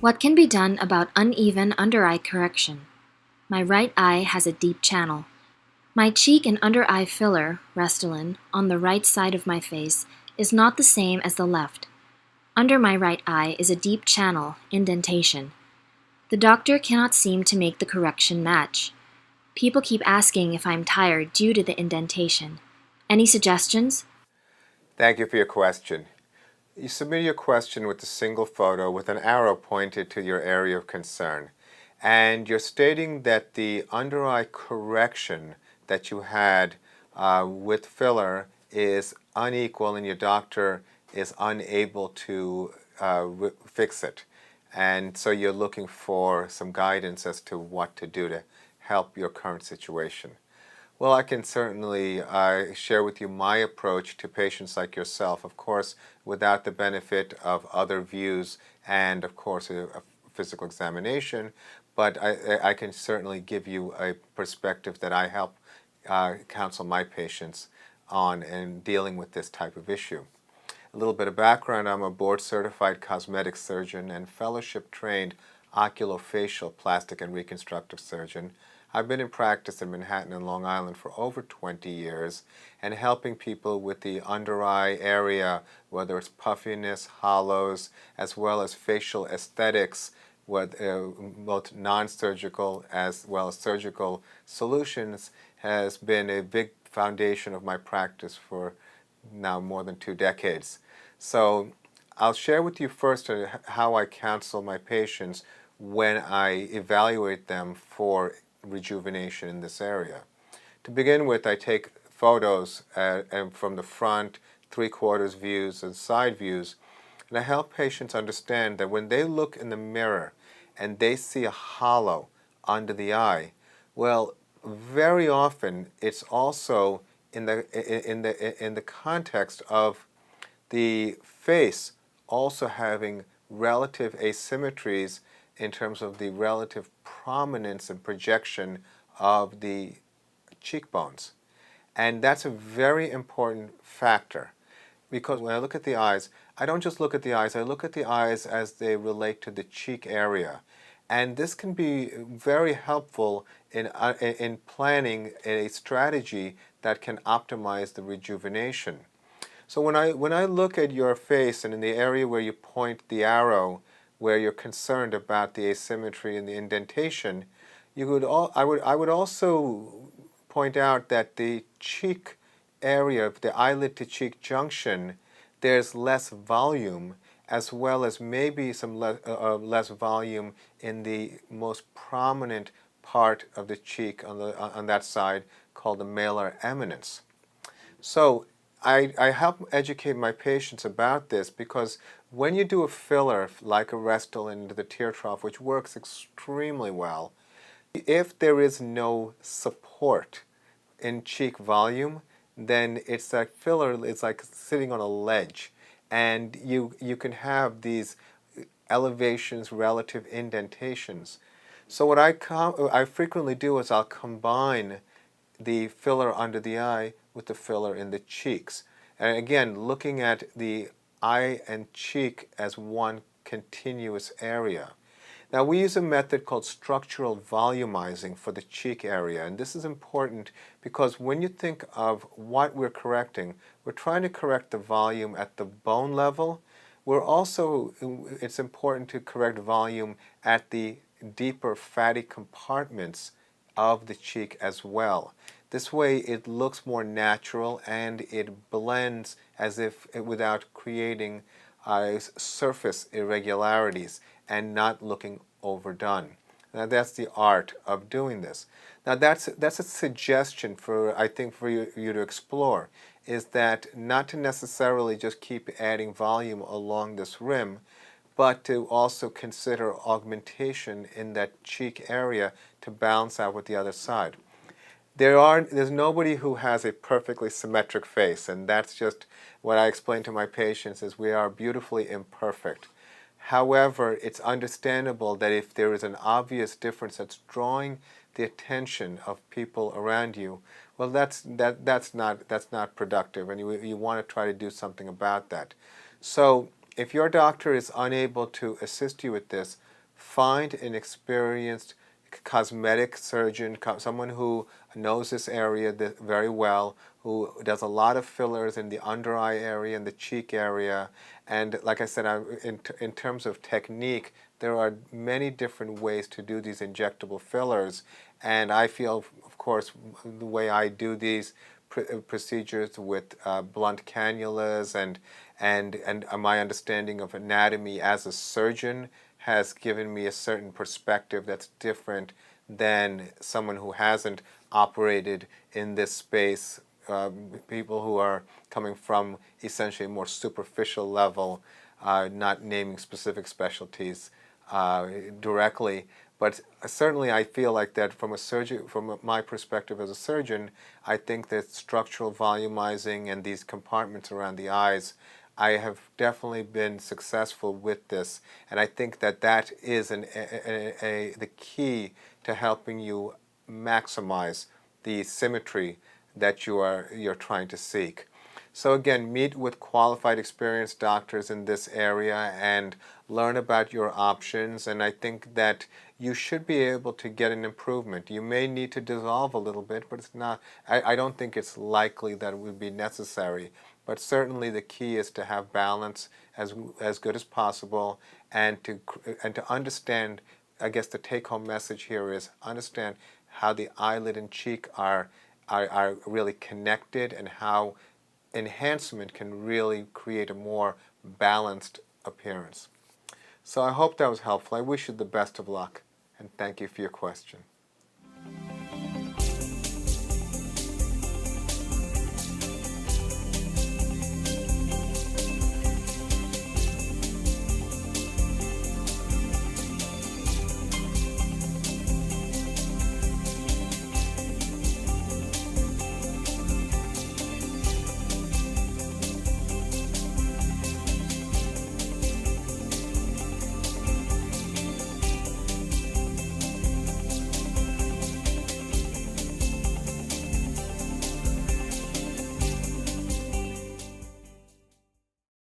What can be done about uneven under-eye correction? My right eye has a deep channel. My cheek and under-eye filler, Restylane, on the right side of my face is not the same as the left. Under my right eye is a deep channel, indentation. The doctor cannot seem to make the correction match. People keep asking if I'm tired due to the indentation. Any suggestions? Thank you for your question. You submit your question with a single photo with an arrow pointed to your area of concern. And you're stating that the under-eye correction that you had with filler is unequal and your doctor is unable to fix it. And so you're looking for some guidance as to what to do to help your current situation. Well, I can certainly share with you my approach to patients like yourself, of course, without the benefit of other views and, of course, a physical examination, but I can certainly give you a perspective that I help counsel my patients on in dealing with this type of issue. A little bit of background: I'm a board-certified cosmetic surgeon and fellowship-trained oculofacial plastic and reconstructive surgeon. I've been in practice in Manhattan and Long Island for over 20 years and helping people with the under-eye area, whether it's puffiness, hollows, as well as facial aesthetics, with both non-surgical as well as surgical solutions, has been a big foundation of my practice for now more than 2 decades. So I'll share with you first how I counsel my patients when I evaluate them for rejuvenation in this area. To begin with, I take photos from the front, 3/4 views, and side views, and I help patients understand that when they look in the mirror and they see a hollow under the eye, well, very often it's also in the context of the face also having relative asymmetries in terms of the relative prominence and projection of the cheekbones. And that's a very important factor, because when I look at the eyes, I don't just look at the eyes, I look at the eyes as they relate to the cheek area. And this can be very helpful in planning a strategy that can optimize the rejuvenation. So when I look at your face and in the area where you point the arrow, where you're concerned about the asymmetry and the indentation, I would also point out that the cheek area, the eyelid to cheek junction, there's less volume, as well as maybe some less volume in the most prominent part of the cheek on that side, called the malar eminence. So I help educate my patients about this, because when you do a filler like a Restylane into the tear trough, which works extremely well, if there is no support in cheek volume, then it's that filler is like sitting on a ledge, and you can have these elevations, relative indentations. So what I frequently do is I'll combine the filler under the eye with the filler in the cheeks. And again, looking at the eye and cheek as one continuous area. Now, we use a method called structural volumizing for the cheek area, and this is important because when you think of what we're correcting, we're trying to correct the volume at the bone level. It's important to correct volume at the deeper fatty compartments of the cheek as well. This way it looks more natural and it blends as if without creating surface irregularities and not looking overdone. Now that's the art of doing this. Now that's a suggestion I think for you to explore, is that not to necessarily just keep adding volume along this rim, but to also consider augmentation in that cheek area to balance out with the other side. There's nobody who has a perfectly symmetric face, and that's just what I explain to my patients, is we are beautifully imperfect. However, it's understandable that if there is an obvious difference that's drawing the attention of people around you, well, that's not productive, and you want to try to do something about that. So if your doctor is unable to assist you with this, find an experienced cosmetic surgeon, someone who knows this area very well, who does a lot of fillers in the under eye area and the cheek area. And like I said, in terms of technique, there are many different ways to do these injectable fillers. And I feel, of course, the way I do these procedures with blunt cannulas and my understanding of anatomy as a surgeon has given me a certain perspective that's different than someone who hasn't operated in this space, people who are coming from essentially a more superficial level, not naming specific specialties directly. But certainly I feel like that from a surgeon, from my perspective as a surgeon, I think that structural volumizing and these compartments around the eyes, I have definitely been successful with this, and I think that that is the key to helping you maximize the symmetry that you're trying to seek. So again, meet with qualified, experienced doctors in this area and learn about your options, and I think that you should be able to get an improvement. You may need to dissolve a little bit, but it's not, I don't think it's likely that it would be necessary. But certainly the key is to have balance as good as possible, and to understand, I guess the take-home message here is understand how the eyelid and cheek are really connected, and how enhancement can really create a more balanced appearance. So I hope that was helpful. I wish you the best of luck, and thank you for your question.